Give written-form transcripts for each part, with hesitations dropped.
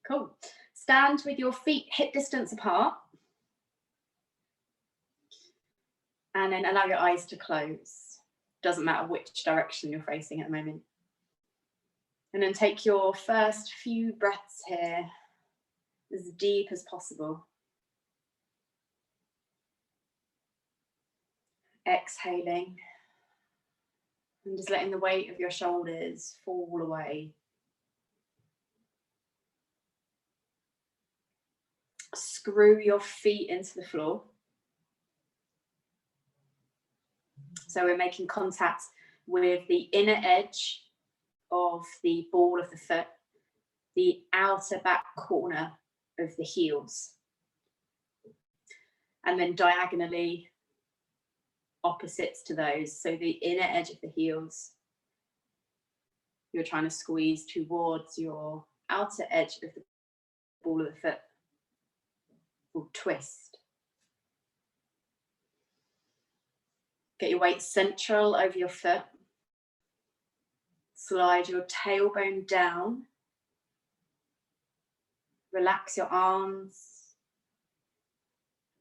Cool. Stand with your feet hip distance apart. And then allow your eyes to close. Doesn't matter which direction you're facing at the moment. And then take your first few breaths here as deep as possible. Exhaling. And just letting the weight of your shoulders fall away. Screw your feet into the floor. So we're making contact with the inner edge of the ball of the foot, the outer back corner of the heels, and then diagonally opposites to those. So the inner edge of the heels, you're trying to squeeze towards your outer edge of the ball of the foot, or twist. Get your weight central over your foot. Slide your tailbone down. Relax your arms.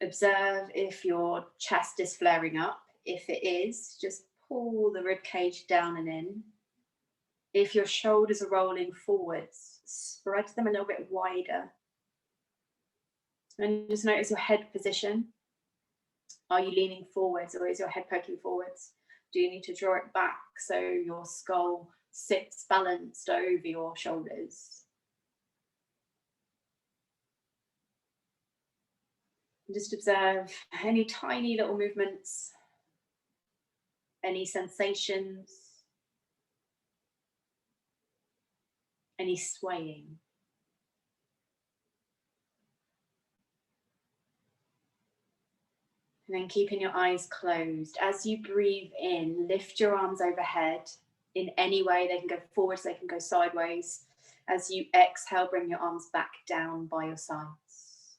Observe if your chest is flaring up. If it is, just pull the rib cage down and in. If your shoulders are rolling forwards, spread them a little bit wider. And just notice your head position. Are you leaning forwards or is your head poking forwards? Do you need to draw it back so your skull sits balanced over your shoulders? And just observe any tiny little movements, any sensations, any swaying. And then keeping your eyes closed. As you breathe in, lift your arms overhead in any way. They can go forwards, they can go sideways. As you exhale, bring your arms back down by your sides.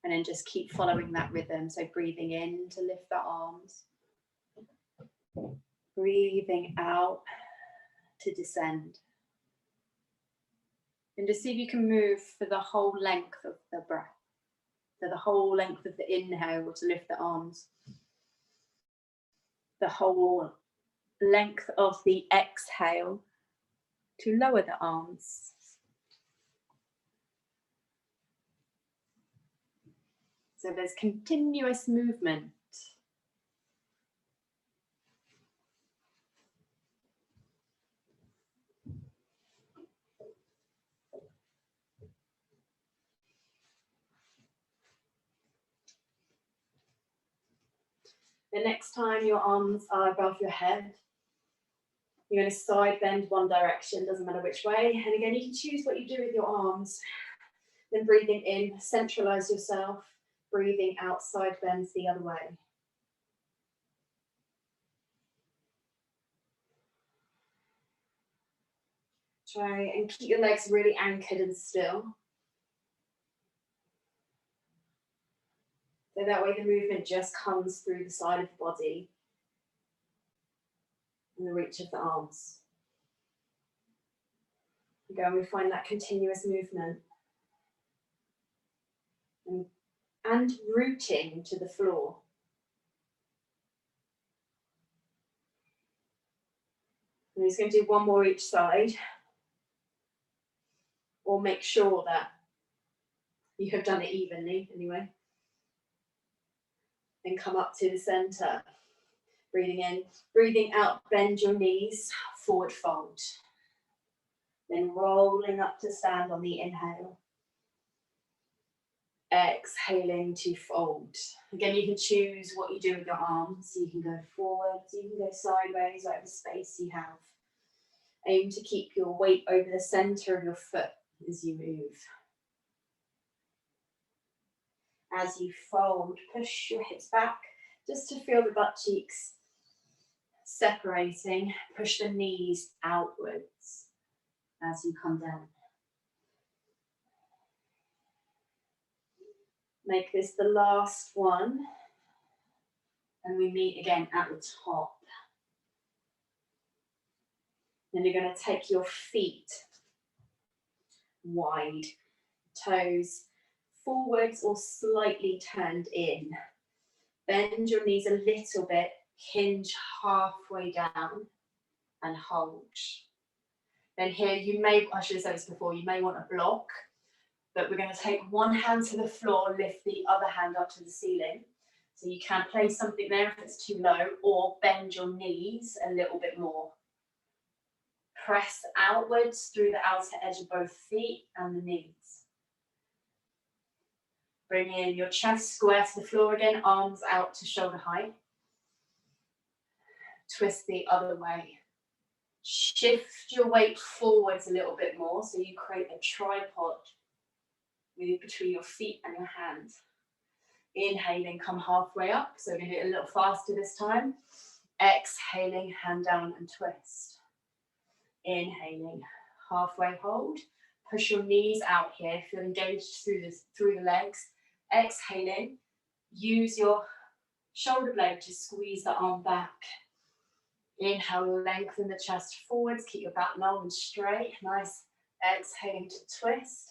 And then just keep following that rhythm. So breathing in to lift the arms. Breathing out to descend. And just see if you can move for the whole length of the breath. So the whole length of the inhale to lift the arms. The whole length of the exhale to lower the arms. So there's continuous movement. The next time your arms are above your head, you're going to side bend one direction, doesn't matter which way. And again, you can choose what you do with your arms. Then breathing in, centralize yourself. Breathing out, side bends the other way. Try and keep your legs really anchored and still. So that way the movement just comes through the side of the body and the reach of the arms. Go and we find that continuous movement. And rooting to the floor. I'm just going to do one more each side. Or make sure that you have done it evenly anyway. Then come up to the center. Breathing in, breathing out, bend your knees, forward fold. Then rolling up to stand on the inhale. Exhaling to fold. Again, you can choose what you do with your arms. You can go forwards, you can go sideways, whatever space you have. Aim to keep your weight over the center of your foot as you move. As you fold, push your hips back just to feel the butt cheeks separating. Push the knees outwards as you come down. Make this the last one. And we meet again at the top. Then you're going to take your feet wide. Toes forwards or slightly turned in. Bend your knees a little bit, hinge halfway down and hold. Then here you may, I should have said this before, you may want a block, but we're going to take one hand to the floor, lift the other hand up to the ceiling. So you can place something there if it's too low, or bend your knees a little bit more. Press outwards through the outer edge of both feet and the knees. Bring in your chest square to the floor again, arms out to shoulder height. Twist the other way. Shift your weight forwards a little bit more so you create a tripod between your feet and your hands. Inhaling, come halfway up. So we're going to do it a little faster this time. Exhaling, hand down and twist. Inhaling, halfway hold. Push your knees out here. Feel engaged through the legs. Exhaling, use your shoulder blade to squeeze the arm back. Inhale, lengthen the chest forwards. Keep your back long and straight. Nice. Exhaling to twist.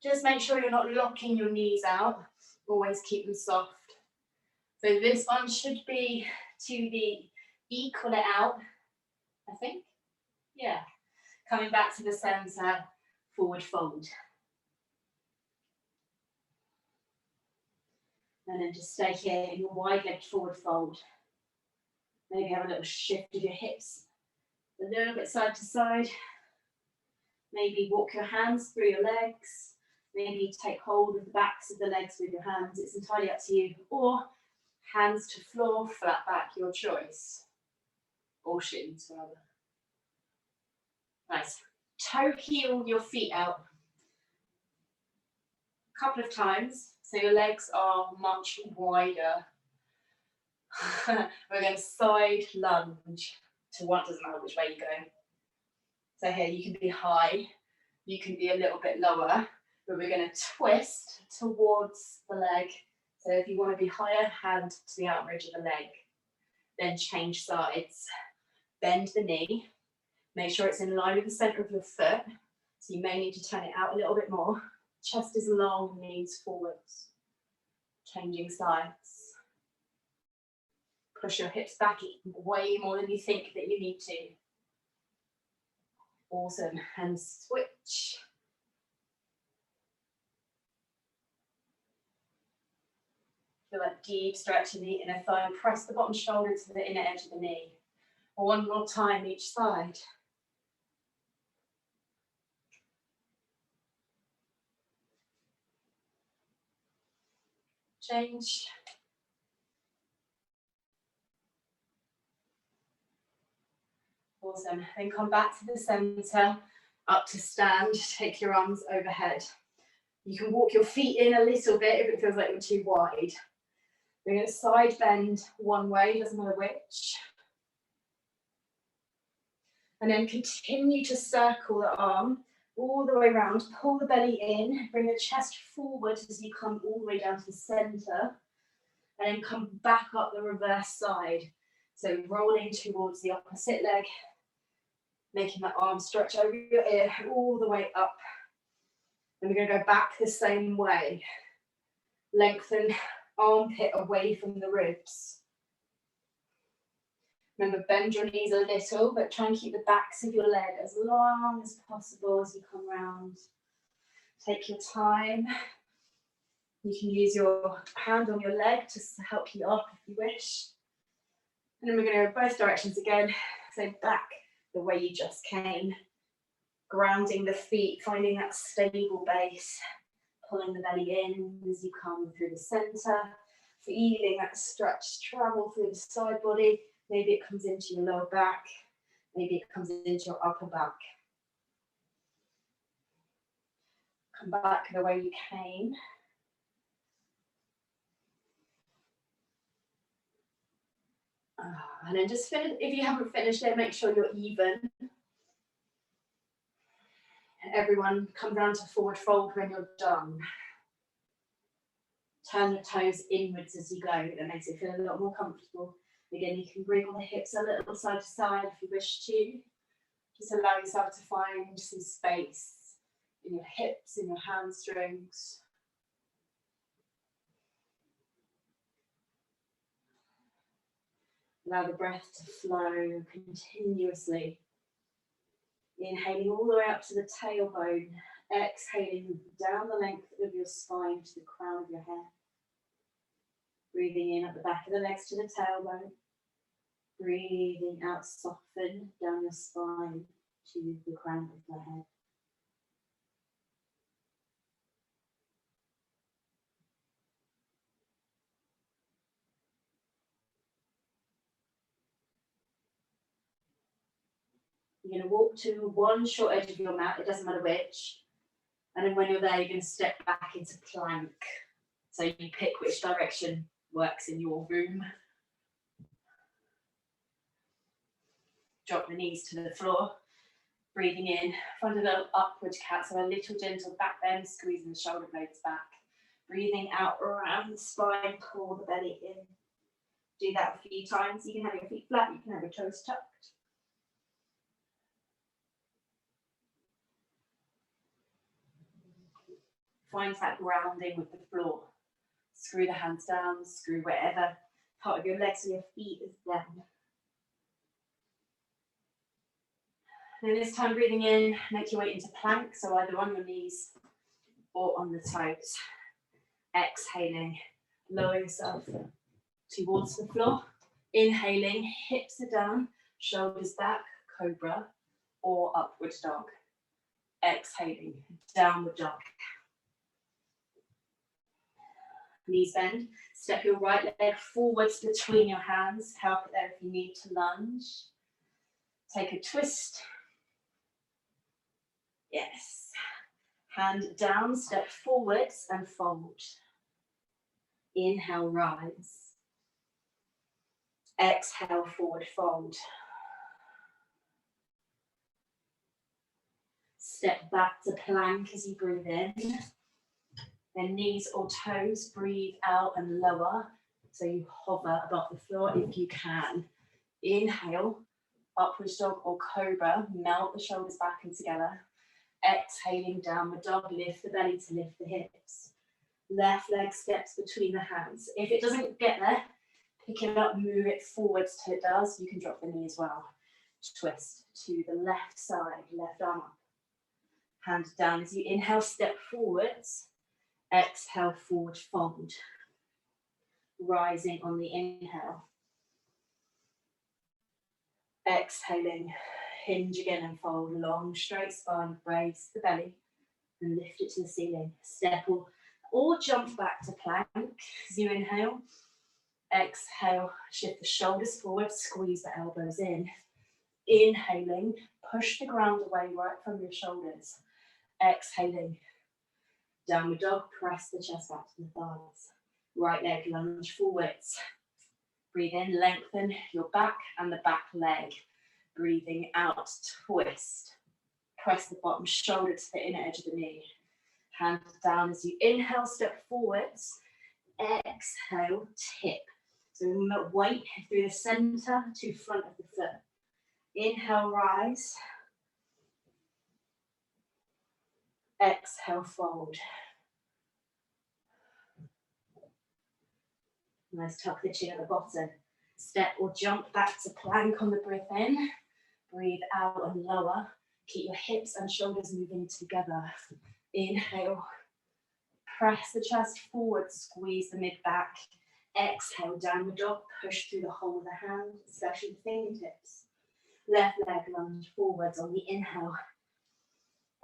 Just make sure you're not locking your knees out. Always keep them soft. So this one should be to the equal it out, I think. Yeah. Coming back to the center, forward fold. And then just stay here in your wide-legged forward fold. Maybe have a little shift of your hips, a little bit side to side. Maybe walk your hands through your legs. Maybe take hold of the backs of the legs with your hands. It's entirely up to you. Or hands to floor, flat back, your choice. Or shins, rather. Nice. Toe heel your feet out. A couple of times, so your legs are much wider. We're going to side lunge to one, doesn't matter which way you go. So here you can be high, you can be a little bit lower, but we're going to twist towards the leg. So if you want to be higher, hand to the outer edge of the leg. Then change sides. Bend the knee. Make sure it's in line with the center of your foot. So you may need to turn it out a little bit more. Chest is long, knees forwards. Changing sides. Push your hips back way more than you think that you need to. Awesome. And switch. Feel that deep stretch in the inner thigh. Press the bottom shoulder to the inner edge of the knee. One more time each side. Change. Awesome. Then come back to the center, up to stand. Take your arms overhead. You can walk your feet in a little bit if it feels like you're too wide. We're going to side bend one way, doesn't matter which. And then continue to circle the arm all the way around. Pull the belly in, bring the chest forward as you come all the way down to the center. And then come back up the reverse side. So rolling towards the opposite leg, making that arm stretch over your ear all the way up. And we're going to go back the same way. Lengthen armpit away from the ribs. Remember, bend your knees a little, but try and keep the backs of your leg as long as possible as you come round. Take your time. You can use your hand on your leg to help you up if you wish. And then we're going to go both directions again. So back the way you just came. Grounding the feet, finding that stable base. Pulling the belly in as you come through the center. Feeling that stretch travel through the side body. Maybe it comes into your lower back. Maybe it comes into your upper back. Come back the way you came. And then just finish, if you haven't finished it, make sure you're even. Everyone come down to forward fold when you're done. Turn the toes inwards as you go. That makes it feel a lot more comfortable. Again, you can wriggle the hips a little side to side if you wish to. Just allow yourself to find some space in your hips, in your hamstrings. Allow the breath to flow continuously. Inhaling all the way up to the tailbone, exhaling down the length of your spine to the crown of your head. Breathing in at the back of the legs to the tailbone. Breathing out, soften down your spine to the crown of the head. You're going to walk to one short edge of your mat, it doesn't matter which. And then when you're there, you're going to step back into plank. So you pick which direction works in your room. Drop the knees to the floor. Breathing in, find a little upward cat, so a little gentle back bend, squeezing the shoulder blades back. Breathing out around the spine, pull the belly in. Do that a few times. You can have your feet flat, you can have your toes tucked. Find that grounding with the floor. Screw the hands down, screw wherever part of your legs or your feet is down. And this time breathing in, make your way into plank, so either on your knees or on the toes. Exhaling, lower yourself towards the floor. Inhaling, hips are down, shoulders back, cobra or upward dog. Exhaling, downward dog. Knees bend, step your right leg forwards between your hands, help it there if you need to lunge. Take a twist. Yes. Hand down, step forwards and fold. Inhale, rise. Exhale, forward fold. Step back to plank as you breathe in. Then knees or toes, breathe out and lower. So you hover above the floor if you can. Inhale, upward dog or cobra, melt the shoulders back and together. Exhaling, downward dog, lift the belly to lift the hips. Left leg steps between the hands. If it doesn't get there, pick it up, move it forwards till it does. You can drop the knee as well. Twist to the left side, left arm up. Hand down as you inhale, step forwards. Exhale, forward fold. Rising on the inhale. Exhaling, hinge again and fold. Long, straight spine, raise the belly and lift it to the ceiling. Step or jump back to plank as you inhale. Exhale, shift the shoulders forward, squeeze the elbows in. Inhaling, push the ground away right from your shoulders. Exhaling, downward dog, press the chest back to the thighs. Right leg lunge forwards. Breathe in, lengthen your back and the back leg. Breathing out, twist. Press the bottom shoulder to the inner edge of the knee. Hand down as you inhale, step forwards. Exhale, tip. So weight through the center to front of the foot. Inhale, rise. Exhale, fold. Nice, tuck the chin at the bottom. Step or jump back to plank on the breath in. Breathe out and lower. Keep your hips and shoulders moving together. Inhale. Press the chest forward, squeeze the mid back. Exhale, downward dog, push through the whole of the hand, especially the fingertips. Left leg lunge forwards on the inhale.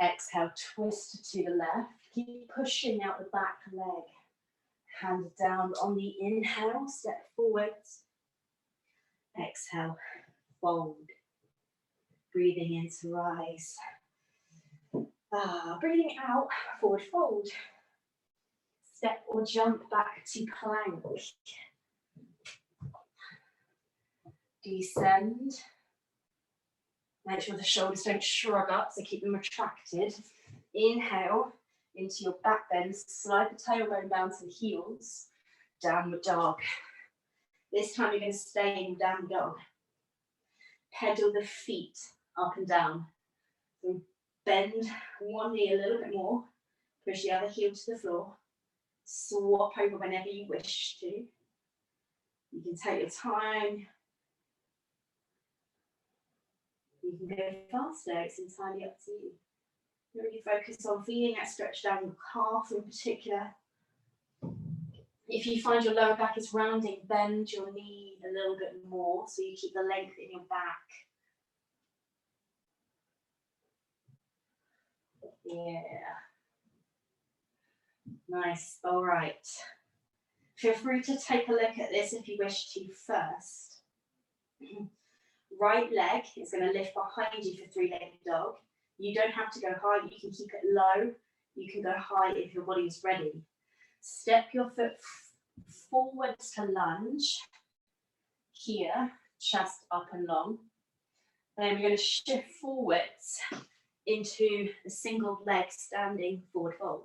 Exhale, twist to the left. Keep pushing out the back leg. Hand down on the inhale, step forwards. Exhale, fold. Breathing in to rise. Breathing out, forward fold. Step or jump back to plank. Descend. Make sure the shoulders don't shrug up, so keep them retracted. Inhale into your back bend, slide the tailbone down to the heels. Downward dog. This time you're going to stay in downward dog. Pedal the feet up and down. So Bend one knee a little bit more. Push the other heel to the floor. Swap over whenever you wish to. You can take your time. You can go faster, it's entirely up to you. Really focus on feeling that stretch down your calf in particular. If you find your lower back is rounding, bend your knee a little bit more so you keep the length in your back. Yeah. Nice. All right. Feel free to take a look at this if you wish to first. Right leg is going to lift behind you for three-legged dog. You don't have to go high. You can keep it low. You can go high if your body is ready. Step your foot forwards to lunge. Here, chest up and long. Then we're going to shift forwards into a single leg standing forward fold.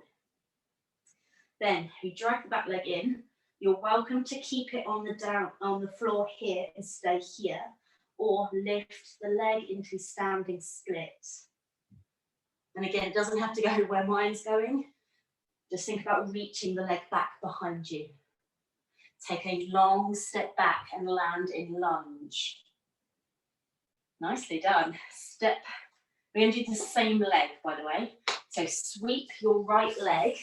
Then you drag the back leg in. You're welcome to keep it on the floor here and stay here, or lift the leg into standing split. And again, it doesn't have to go where mine's going. Just think about reaching the leg back behind you. Take a long step back and land in lunge. Nicely done. Step. We're going to do the same leg, by the way. So sweep your right leg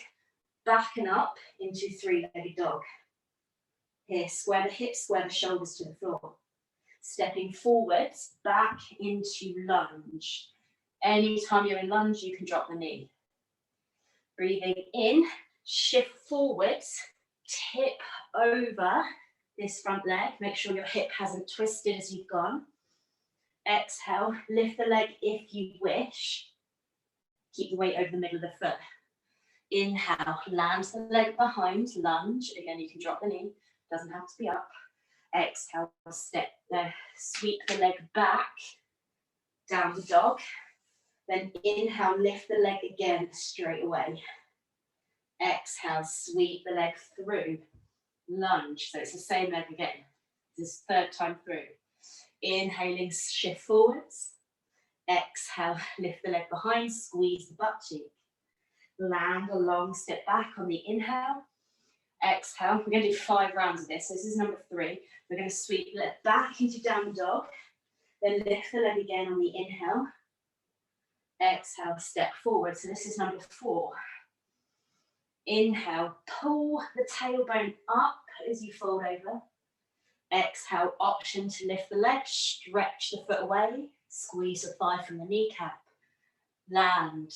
back and up into three-legged dog. Here, square the hips, square the shoulders to the floor. Stepping forwards, back into lunge. Anytime you're in lunge, you can drop the knee. Breathing in, shift forwards, tip over this front leg. Make sure your hip hasn't twisted as you've gone. Exhale, lift the leg if you wish. Keep the weight over the middle of the foot. Inhale, land the leg behind, lunge. Again, you can drop the knee, doesn't have to be up. Exhale, step there, sweep the leg back, down the dog. Then inhale, lift the leg again straight away. Exhale, sweep the leg through, lunge. So it's the same leg again. This is third time through. Inhaling, shift forwards. Exhale, lift the leg behind, squeeze the butt cheek. Land a long step back on the inhale. Exhale, we're going to do 5 rounds of this. So this is number 3. We're going to sweep the leg back into down dog. Then lift the leg again on the inhale. Exhale, step forward. So this is number 4. Inhale, pull the tailbone up as you fold over. Exhale, option to lift the leg, stretch the foot away, squeeze the thigh from the kneecap. Land.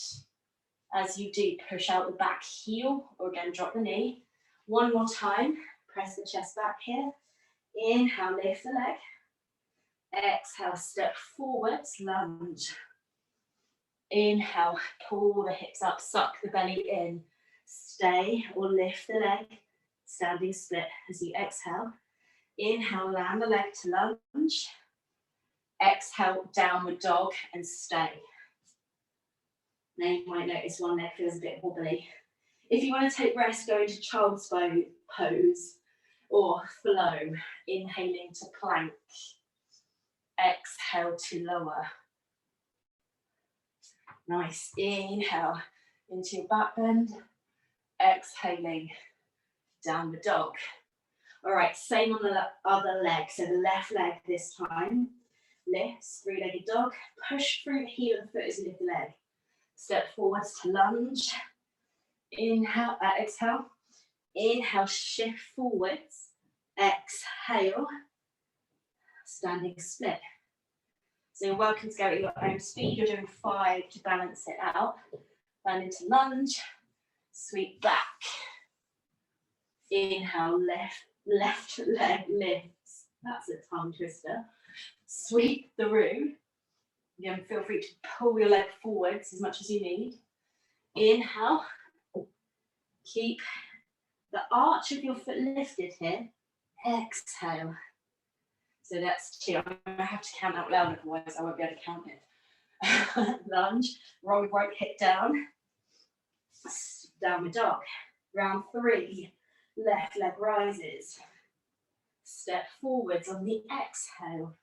As you do, push out the back heel, or again, drop the knee. One more time, press the chest back here. Inhale, lift the leg. Exhale, step forwards, lunge. Inhale, pull the hips up, suck the belly in. Stay or lift the leg, standing split as you exhale. Inhale, land the leg to lunge. Exhale, downward dog and stay. Now you might notice one leg feels a bit wobbly. If you want to take rest, go into child's pose or flow. Inhaling to plank. Exhale to lower. Nice. Inhale into your back bend. Exhaling, downward dog. All right, same on the other leg. So the left leg this time. Lifts, three-legged dog. Push through the heel of the foot as you lift the leg. Step forwards to lunge. Inhale, exhale. Inhale, shift forwards. Exhale. Standing split. So you're welcome to go at your own speed. You're doing 5 to balance it out. Land into lunge. Sweep back. Inhale, left leg lifts. That's a tongue twister. Sweep through. Again, feel free to pull your leg forwards as much as you need. Inhale. Keep the arch of your foot lifted here. Exhale. So that's 2. I'm going to have to count out loud, otherwise I won't be able to count it. Lunge. Roll right hip down. Downward dog. Round 3. Left leg rises. Step forwards on the exhale.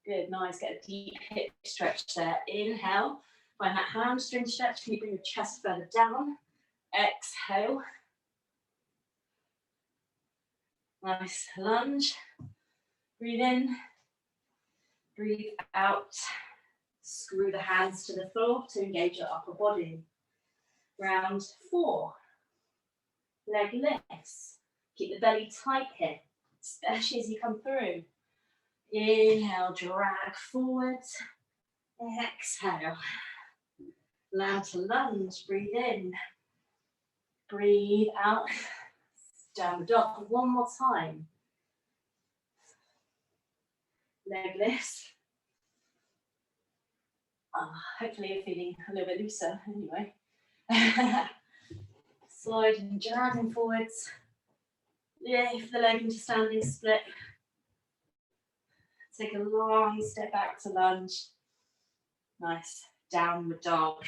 Good, nice. Get a deep hip stretch there. Inhale. Find that hamstring stretch. Can you bring your chest further down? Exhale. Nice lunge. Breathe in. Breathe out. Screw the hands to the floor to engage your upper body. Round 4. Leg lifts. Keep the belly tight here, especially as you come through. Inhale, drag forwards. Exhale. Land to lunge. Breathe in. Breathe out. Downward dog. One more time. Leg lifts. Hopefully you're feeling a little bit looser anyway. Sliding, dragging forwards. Lift the leg into standing split. Take a long step back to lunge. Nice. Downward dog.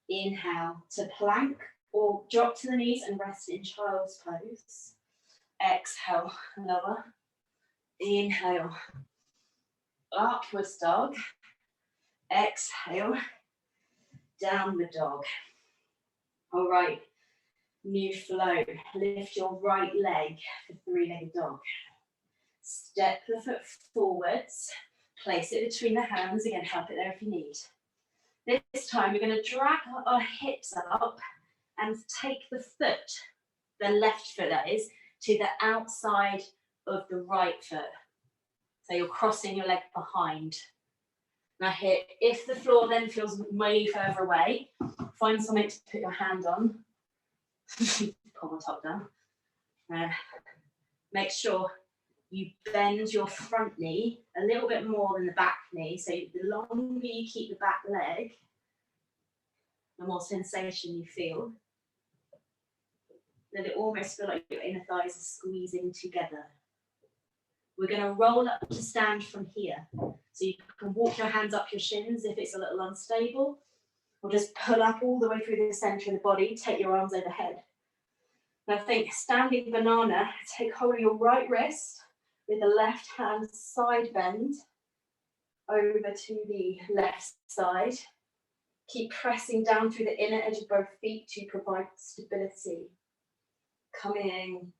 Inhale to plank or drop to the knees and rest in child's pose. Exhale, lower. Inhale. Upwards dog. Exhale. Downward dog. All right. New flow. Lift your right leg for three-legged dog. Step the foot forwards. Place it between the hands. Again, help it there if you need. This time we're going to drag our hips up and take the foot, the left foot that is, to the outside of the right foot. So you're crossing your leg behind. Now here, if the floor then feels way further away, find something to put your hand on. Pull my top down. Make sure you bend your front knee a little bit more than the back knee. So the longer you keep the back leg, the more sensation you feel. Then it almost feels like your inner thighs are squeezing together. We're going to roll up to stand from here. So you can walk your hands up your shins if it's a little unstable, or just pull up all the way through the center of the body, take your arms overhead. Now think standing banana, take hold of your right wrist with the left hand side bend over to the left side. Keep pressing down through the inner edge of both feet to provide stability. Coming.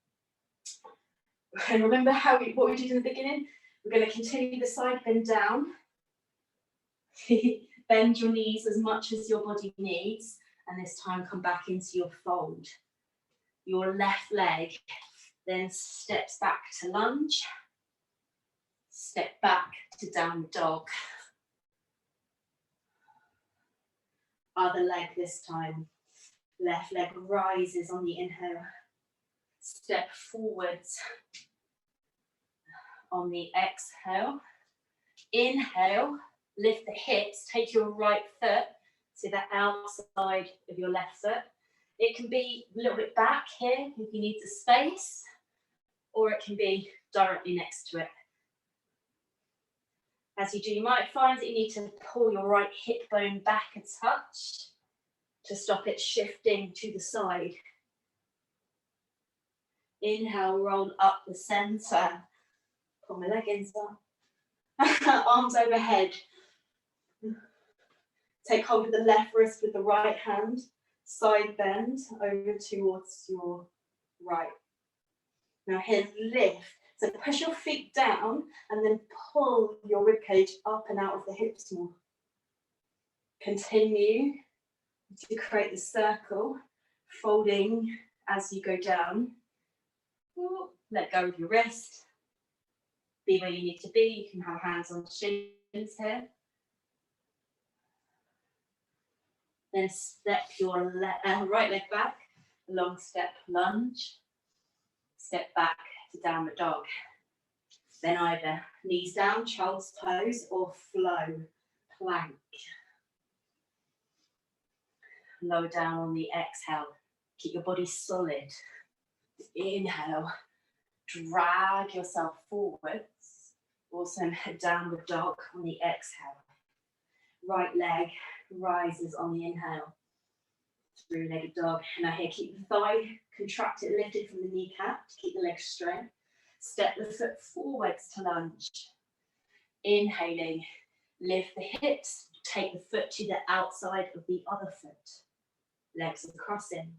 And remember what we did in the beginning? We're going to continue the side bend down. Bend your knees as much as your body needs, and this time come back into your fold. Your left leg then steps back to lunge. Step back to downward dog. Other leg this time. Left leg rises on the inhale. Step forwards on the exhale. Inhale, lift the hips, take your right foot to the outside of your left foot. It can be a little bit back here if you need the space, or it can be directly next to it. As you do, you might find that you need to pull your right hip bone back a touch to stop it shifting to the side. Inhale, roll up the center. Pull my leggings up. Arms overhead. Take hold of the left wrist with the right hand. Side bend over towards your right. Now here, lift. So push your feet down and then pull your ribcage up and out of the hips more. Continue to create the circle, folding as you go down. Let go of your wrist. Be where you need to be. You can have hands on shins here. Then step your right leg back, long step lunge. Step back to downward dog. Then either knees down, child's pose, or flow, plank. Lower down on the exhale. Keep your body solid. Inhale. Drag yourself forwards. Also downward dog on the exhale. Right leg rises on the inhale. Three-legged dog. Now here, keep the thigh contracted, lifted from the kneecap to keep the legs straight. Step the foot forwards to lunge. Inhaling, lift the hips, take the foot to the outside of the other foot. Legs are crossing.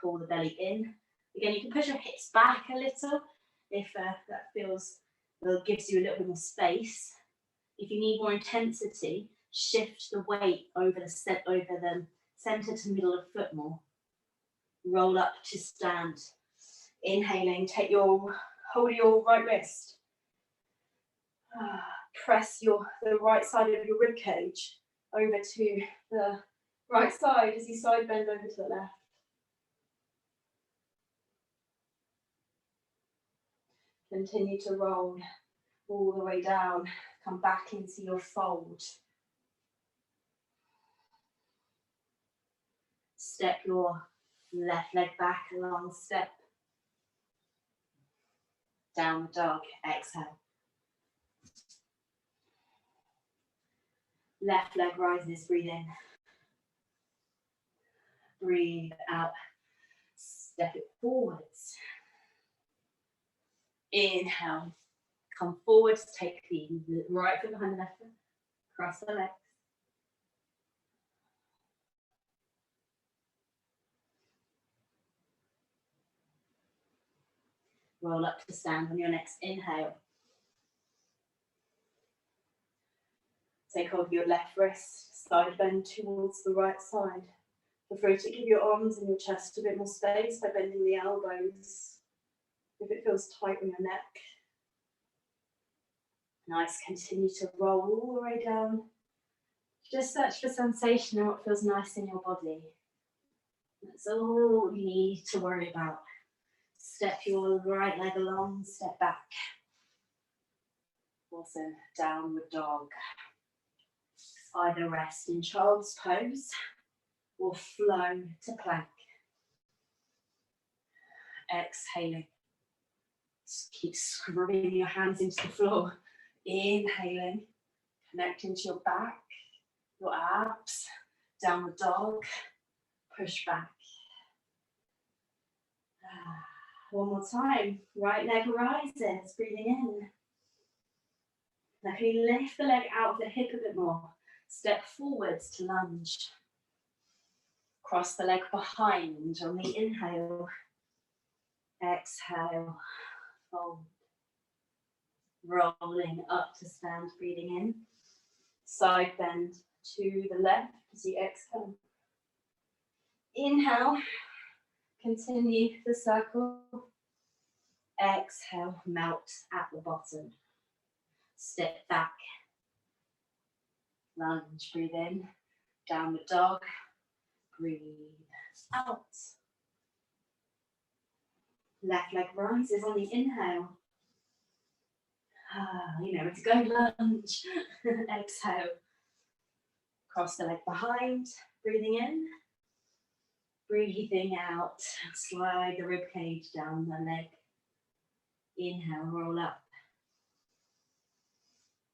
Pull the belly in. Again, you can push your hips back a little if that feels, well, gives you a little bit more space. If you need more intensity, shift the weight over the center to middle of foot more. Roll up to stand. Inhaling, hold your right wrist. Press the right side of your rib cage over to the right side as you side bend over to the left. Continue to roll all the way down. Come back into your fold. Step your left leg back, a long step. Downward dog, exhale. Left leg rises, breathe in. Breathe out. Step it forwards. Inhale. Come forwards, take the right foot behind the left foot. Cross the legs. Roll up to stand on your next inhale. Take hold of your left wrist, side bend towards the right side. Feel free to give your arms and your chest a bit more space by bending the elbows if it feels tight on your neck. Nice, continue to roll all the way down. Just search for sensation and what feels nice in your body. That's all you need to worry about. Step your right leg along, step back. Also, downward dog. Either rest in child's pose or flow to plank. Exhaling. Keep scrubbing your hands into the floor. Inhaling, connecting to your back, your abs. Downward dog, push back. One more time. Right leg rises, breathing in. Now can you lift the leg out of the hip a bit more? Step forwards to lunge. Cross the leg behind on the inhale. Exhale, fold. Rolling up to stand, breathing in. Side bend to the left as you exhale. Inhale, continue the circle. Exhale, melt at the bottom. Step back. Lunge, breathe in. Downward dog. Breathe out. Left leg rises on the inhale. You know, it's go lunge. Exhale. Cross the leg behind. Breathing in. Breathing out. Slide the rib cage down the leg. Inhale, roll up.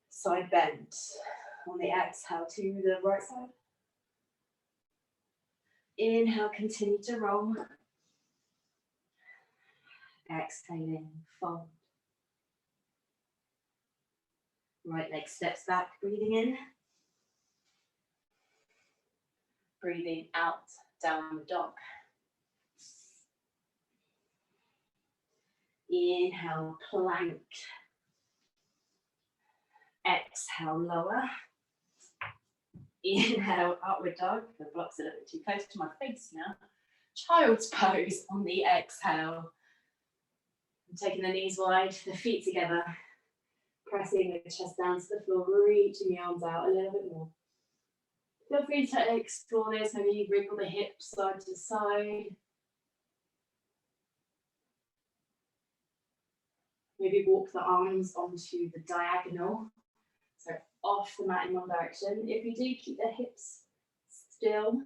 Side bend on the exhale to the right side. Inhale, continue to roll. Exhaling, fold. Right leg steps back, breathing in. Breathing out, downward dog. Inhale, plank. Exhale, lower. Inhale, upward dog. The block's a little bit too close to my face now. Child's pose on the exhale. I'm taking the knees wide, the feet together. Pressing the chest down to the floor, reaching the arms out a little bit more. Feel free to explore this. Maybe wriggle the hips side to side. Maybe walk the arms onto the diagonal. So off the mat in one direction. If you do, keep the hips still.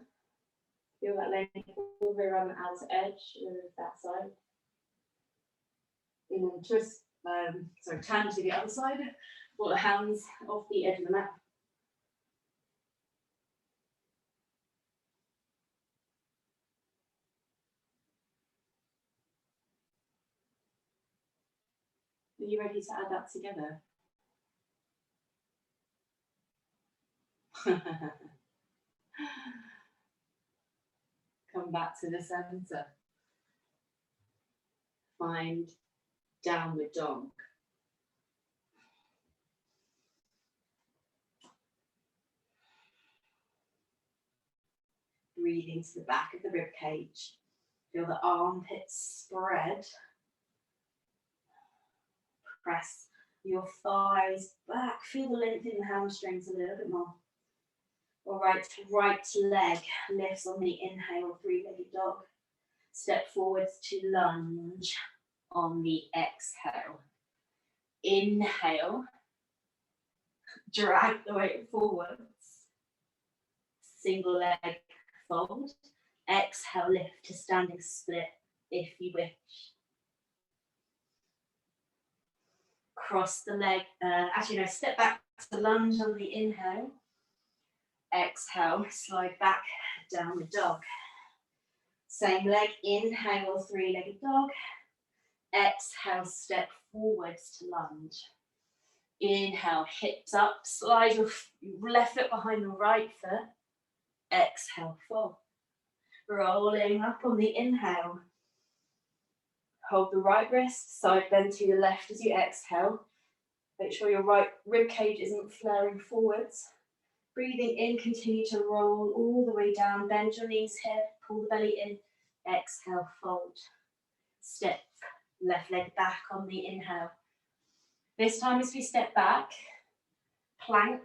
Feel that length all the way around the outer edge of that side. And then twist, turn to the other side. Pull the hands off the edge of the mat. Are you ready to add that together? Come back to the center. Find downward dog. Breathe into the back of the rib cage. Feel the armpits spread. Press your thighs back. Feel the length in the hamstrings a little bit more. All right, right leg lifts on the inhale, three-legged dog. Step forwards to lunge on the exhale. Inhale, drag the weight forwards. Single leg fold. Exhale, lift to standing split if you wish. Cross the leg, step back to lunge on the inhale. Exhale, slide back, downward dog. Same leg, inhale, three-legged dog. Exhale, step forwards to lunge. Inhale, hips up, slide your left foot behind the right foot. Exhale, fold. Rolling up on the inhale. Hold the right wrist, side bend to your left as you exhale. Make sure your right rib cage isn't flaring forwards. Breathing in, continue to roll all the way down. Bend your knees here, pull the belly in. Exhale, fold. Step left leg back on the inhale. This time as we step back, plank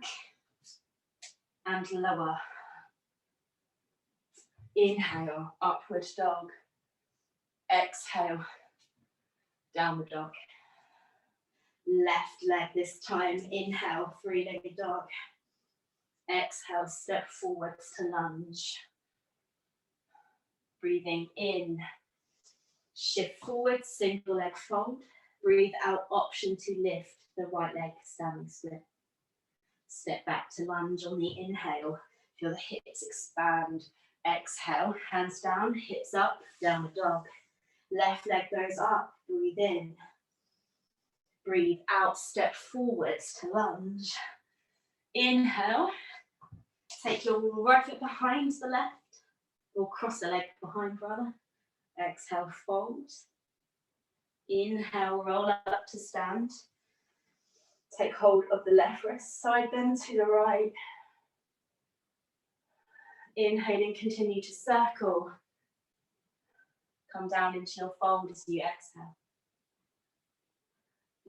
and lower. Inhale, upward dog. Exhale, downward dog. Left leg this time, inhale, three-legged dog. Exhale, step forwards to lunge. Breathing in, shift forward, single leg fold. Breathe out, option to lift the right leg, standing split. Step back to lunge on the inhale. Feel the hips expand. Exhale, hands down, hips up, downward dog. Left leg goes up, breathe in. Breathe out, step forwards to lunge. Inhale, take your right foot behind the left, or cross the leg behind rather. Exhale, fold. Inhale, roll up to stand. Take hold of the left wrist, side bend to the right. Inhaling, continue to circle. Come down into your fold as you exhale.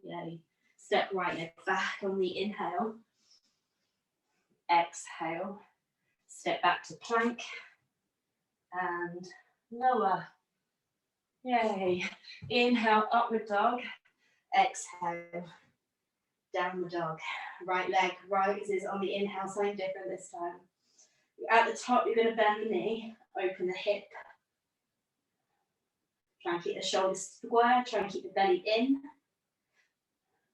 Yay. Step right leg back on the inhale. Exhale. Step back to plank. And lower. Yay. Inhale, upward dog. Exhale. Downward dog. Right leg rises on the inhale, something different this time. At the top, you're going to bend the knee, open the hip. Try and keep the shoulders square, try and keep the belly in.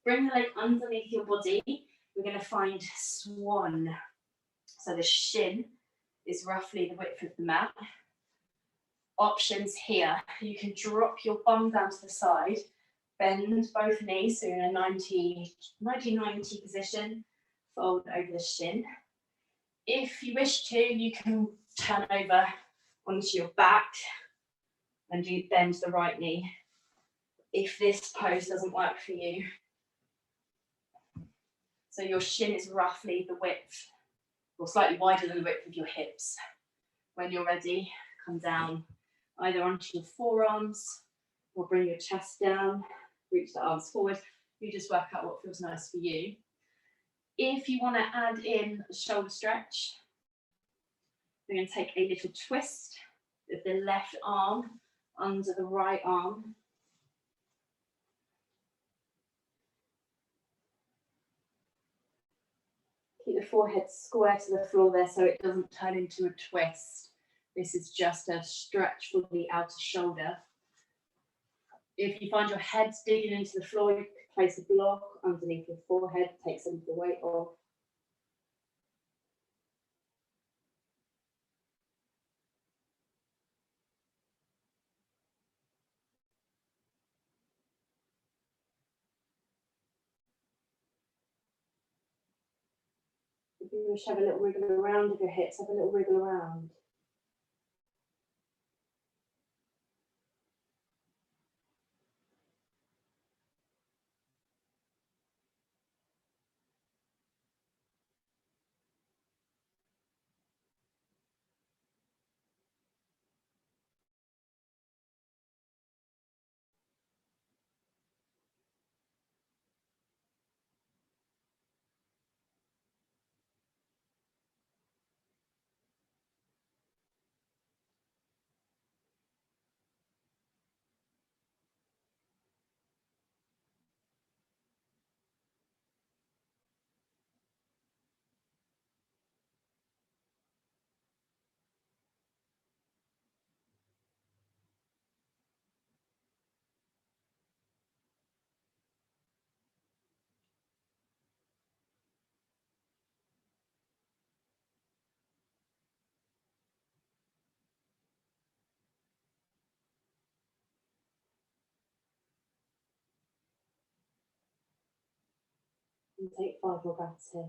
Bring the leg underneath your body. We're going to find swan. So the shin is roughly the width of the mat. Options here. You can drop your bum down to the side, bend both knees, so in a 90-90 position, fold over the shin. If you wish to, you can turn over onto your back and you bend the right knee. If this pose doesn't work for you, so your shin is roughly the width, or slightly wider than the width of your hips. When you're ready, come down either onto your forearms or bring your chest down, reach the arms forward. You just work out what feels nice for you. If you want to add in a shoulder stretch, we're going to take a little twist with the left arm under the right arm. Keep the forehead square to the floor there so it doesn't turn into a twist. This is just a stretch for the outer shoulder. If you find your head digging into the floor, you can place a block underneath your forehead, take some of the weight off. You just have a little wriggle around of your hips, have a little wriggle around. And take 5 more breaths here.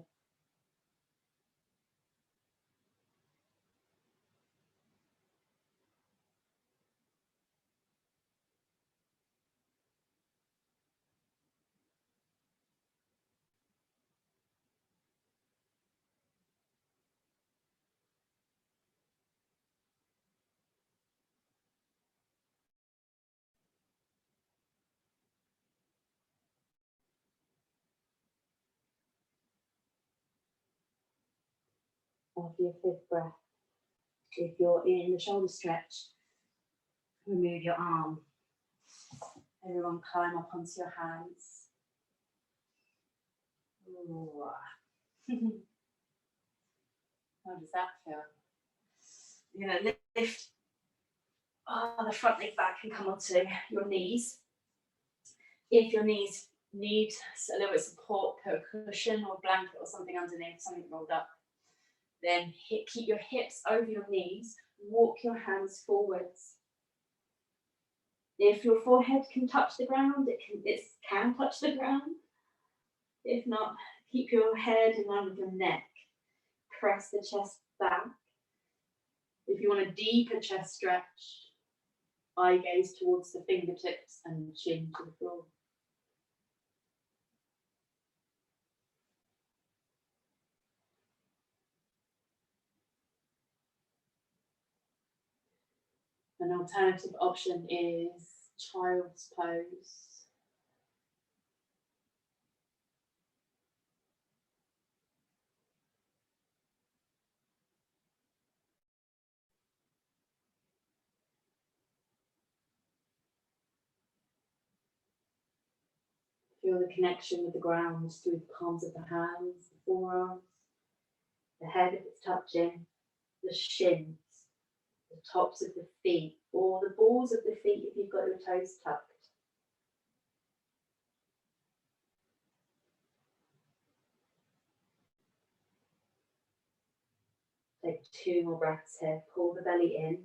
After your 5th breath, if you're in the shoulder stretch, remove your arm. Everyone climb up onto your hands. How does that feel? You're going to lift the front leg back and come onto your knees. If your knees need a little bit of support, put a cushion or blanket or something underneath, something rolled up. Then keep your hips over your knees, walk your hands forwards. If your forehead can touch the ground, it can touch the ground. If not, keep your head in line with your neck. Press the chest back. If you want a deeper chest stretch, eye gaze towards the fingertips and chin to the floor. An alternative option is child's pose. Feel the connection with the ground through the palms of the hands, the forearms, the head if it's touching, the shins, the tops of the feet, or the balls of the feet if you've got your toes tucked. Take 2 more breaths here. Pull the belly in.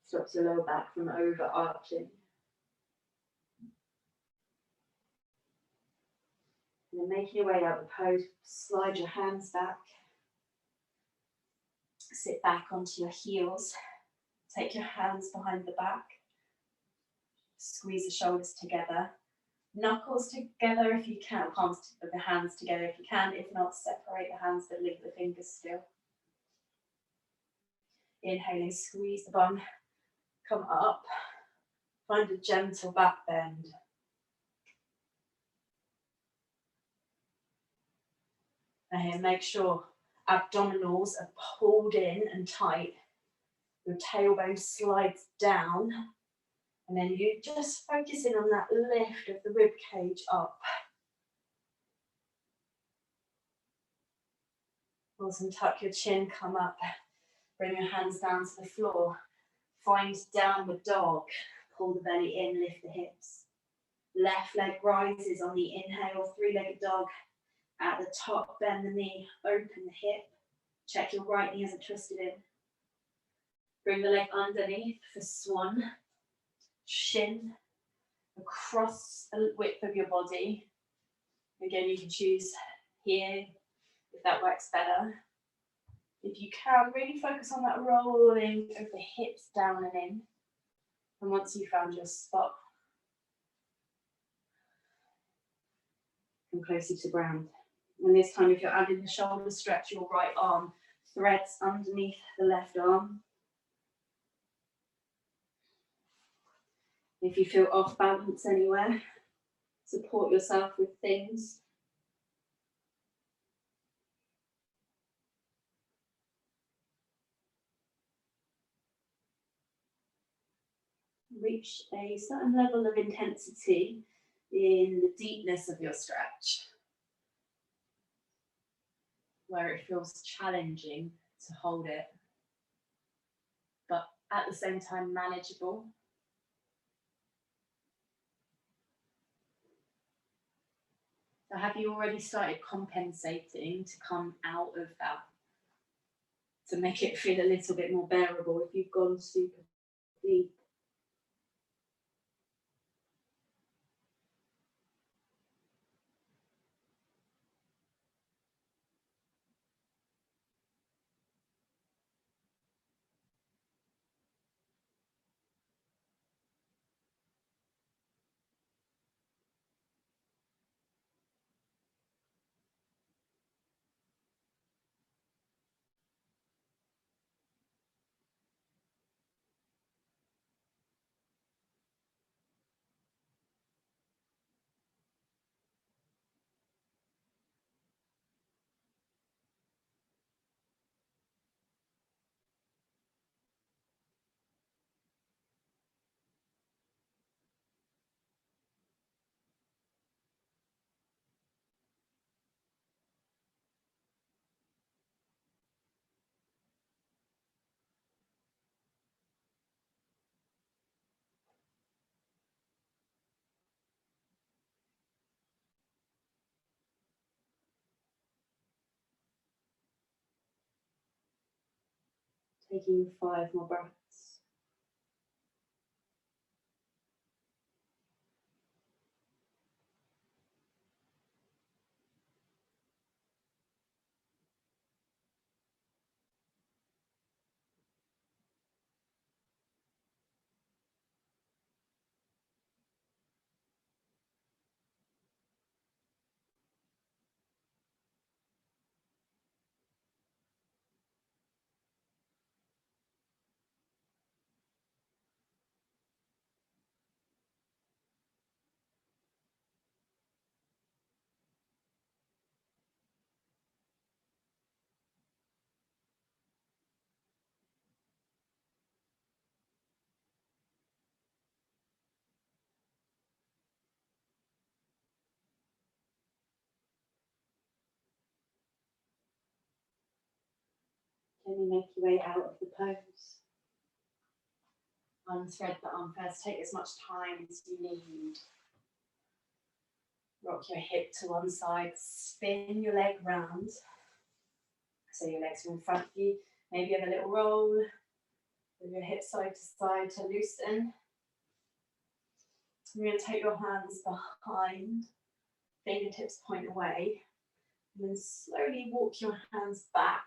Stops your lower back from overarching. And then making your way out the pose, slide your hands back. Sit back onto your heels. Take your hands behind the back. Squeeze the shoulders together. Knuckles together if you can, palms of the hands together if you can. If not, separate the hands but leave the fingers still. Inhaling, squeeze the bum, come up. Find a gentle back bend. And here, make sure abdominals are pulled in and tight. Your tailbone slides down. And then you just focus in on that lift of the rib cage up. Awesome, tuck your chin, come up. Bring your hands down to the floor. Find downward dog. Pull the belly in, lift the hips. Left leg rises on the inhale, 3-legged dog. At the top, bend the knee, open the hip. Check your right knee hasn't twisted in. Bring the leg underneath for swan. Shin across the width of your body. Again, you can choose here if that works better. If you can, really focus on that rolling of the hips down and in. And once you've found your spot, come closer to ground. And this time, if you're adding the shoulder stretch, your right arm threads underneath the left arm. If you feel off balance anywhere, support yourself with things. Reach a certain level of intensity in the deepness of your stretch, where it feels challenging to hold it, but at the same time manageable. So have you already started compensating to come out of that, to make it feel a little bit more bearable if you've gone super deep? Taking 5 more breaths. Can you make your way out of the pose? Unthread the arm first. Take as much time as you need. Rock your hip to one side. Spin your leg round. So your legs are in front of you. Maybe have a little roll with your hips side to side to loosen. You're going to take your hands behind. Fingertips point away. And then slowly walk your hands back.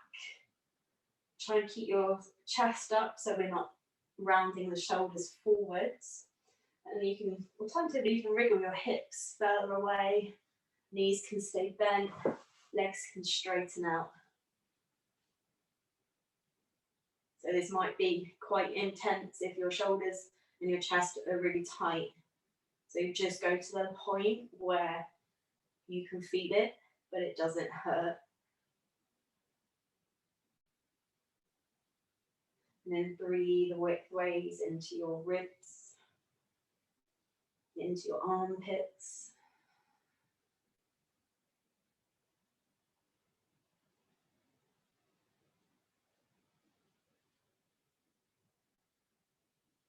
Try and keep your chest up so we're not rounding the shoulders forwards. And you can, alternatively, you can wriggle your hips further away. Knees can stay bent. Legs can straighten out. So this might be quite intense if your shoulders and your chest are really tight. So just go to the point where you can feel it, but it doesn't hurt. And then breathe widthways into your ribs, into your armpits.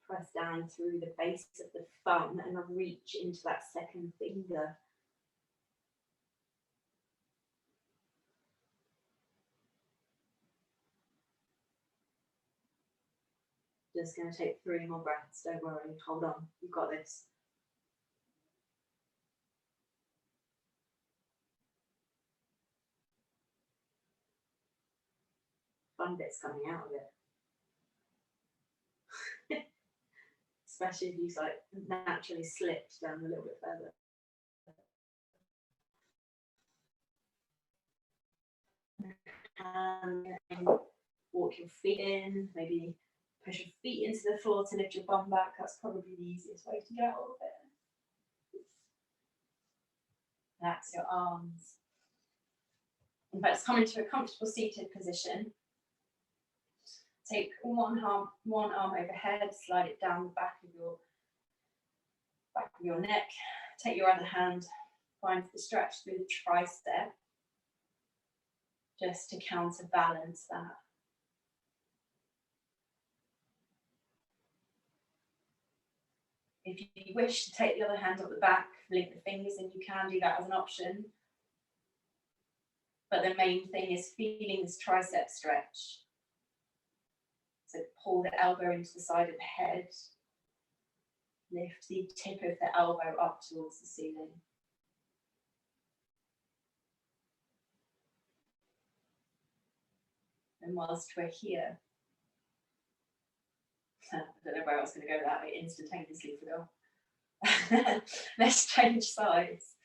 Press down through the base of the thumb and reach into that second finger. Just going to take 3 more breaths, don't worry, hold on, you've got this. fun bits coming out of it. Especially if you like naturally slipped down a little bit further. And walk your feet in, maybe push your feet into the floor to lift your bum back. That's probably the easiest way to get out of it. Relax your arms. In fact, come into a comfortable seated position. Take one arm overhead, slide it down the back of your neck. Take your other hand, find the stretch through the tricep, just to counterbalance that. If you wish to take the other hand up the back, link the fingers, and you can do that as an option. But the main thing is feeling this tricep stretch. So pull the elbow into the side of the head. Lift the tip of the elbow up towards the ceiling. And whilst we're here, I don't know where I was going to go with that, I instantaneously forgot. Let's change sides.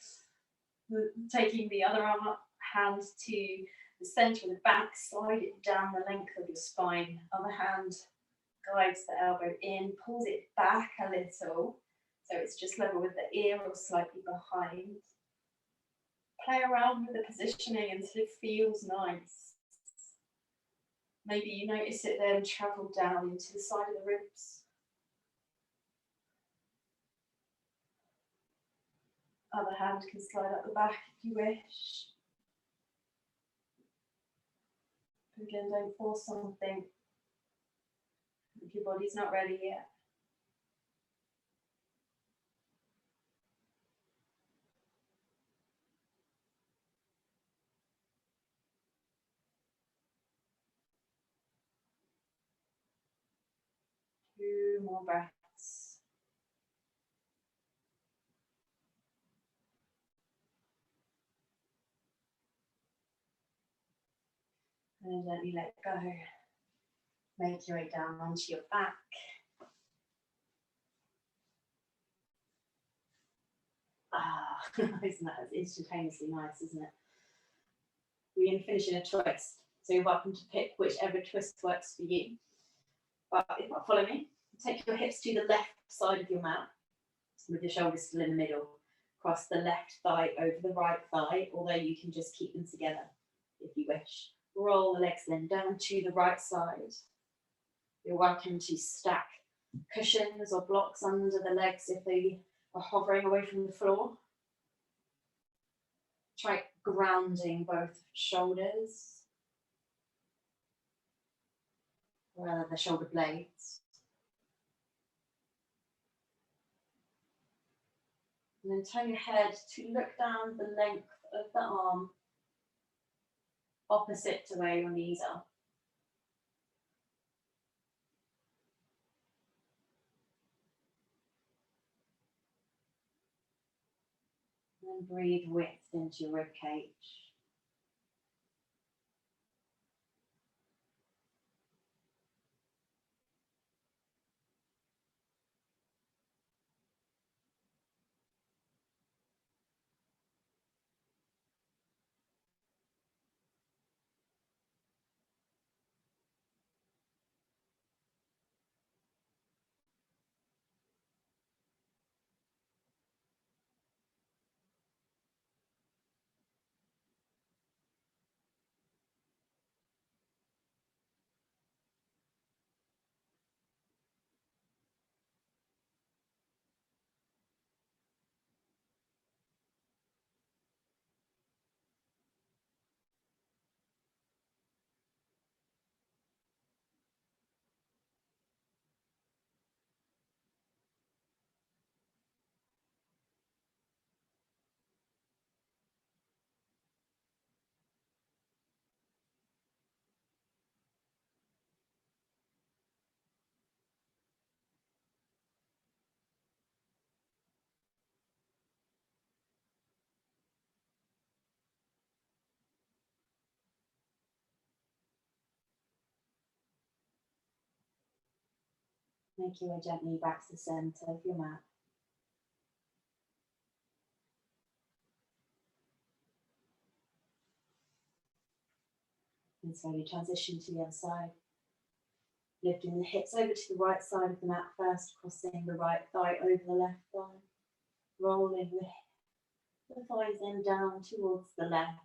Taking the other hand to the centre of the back, slide it down the length of your spine. Other hand guides the elbow in, pulls it back a little, so it's just level with the ear or slightly behind. Play around with the positioning until it feels nice. Maybe you notice it then travel down into the side of the ribs. Other hand can slide up the back if you wish. Again, don't force something if your body's not ready yet. Two more breaths. And gently let go. Make your way down onto your back. Isn't that instantaneously nice, isn't it? We're going to finish in a twist. So you're welcome to pick whichever twist works for you. But if not, follow me. Take your hips to the left side of your mat, with your shoulders still in the middle. Cross the left thigh over the right thigh, although you can just keep them together if you wish. Roll the legs then down to the right side. You're welcome to stack cushions or blocks under the legs if they are hovering away from the floor. Try grounding both shoulders, rather the shoulder blades. And then turn your head to look down the length of the arm, opposite to where your knees are. And breathe width into your rib cage. Make your way gently back to the centre of your mat. And slowly transition to the other side. Lifting the hips over to the right side of the mat first, crossing the right thigh over the left thigh. Rolling the thighs then down towards the left.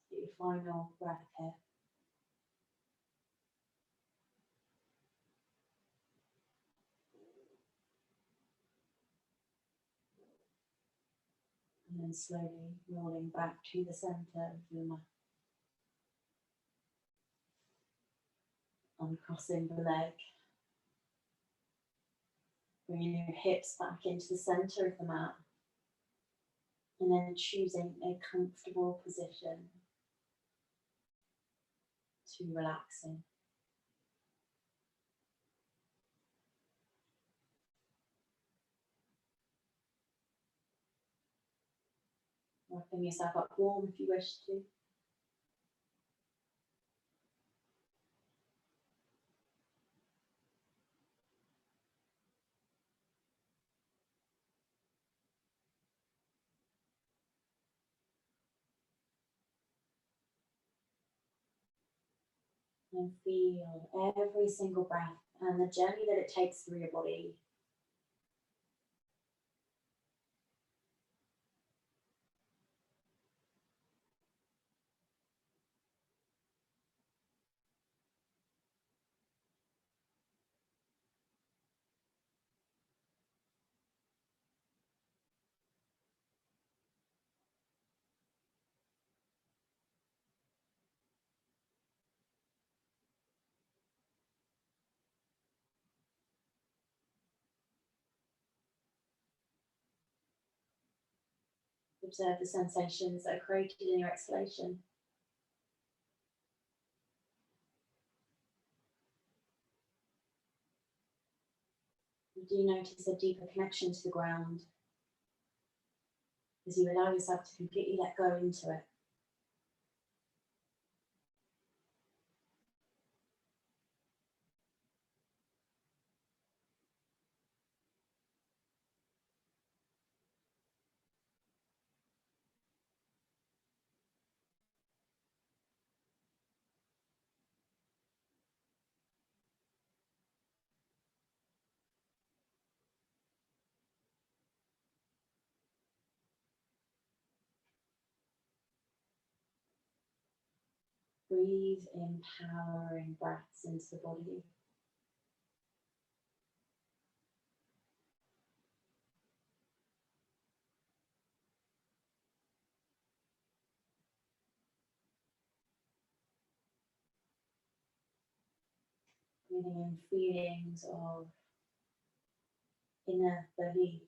Get your final breath here. And then slowly rolling back to the centre of your mat. Uncrossing the leg. Bringing your hips back into the centre of the mat. And then choosing a comfortable position to relax in. Wrapping yourself up warm if you wish to. And feel every single breath and the journey that it takes through your body. Observe the sensations that are created in your exhalation. Do you notice a deeper connection to the ground as you allow yourself to completely let go into it? Breathe empowering breaths into the body. Breathing in feelings of inner belief.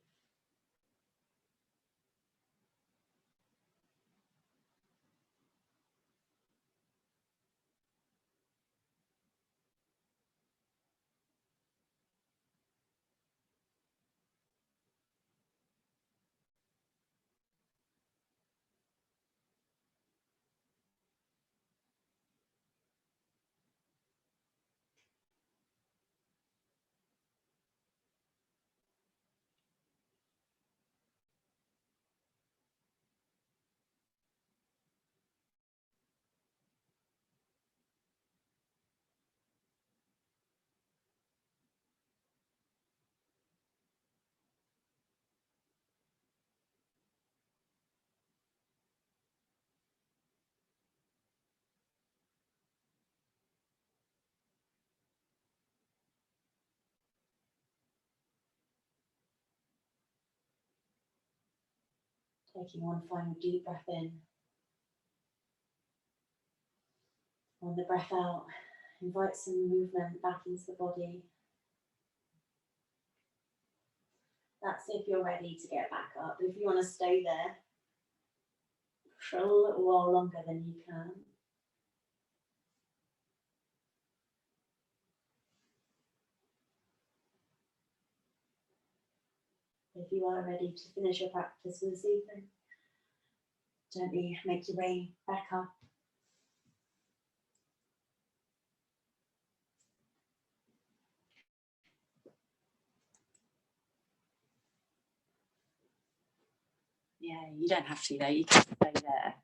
Taking one final deep breath in. On the breath out, invite some movement back into the body. That's if you're ready to get back up. If you want to stay there for a little while longer, then you can. If you are ready to finish your practice for this evening, gently make your way back up. Yeah, you don't have to though, you can stay there.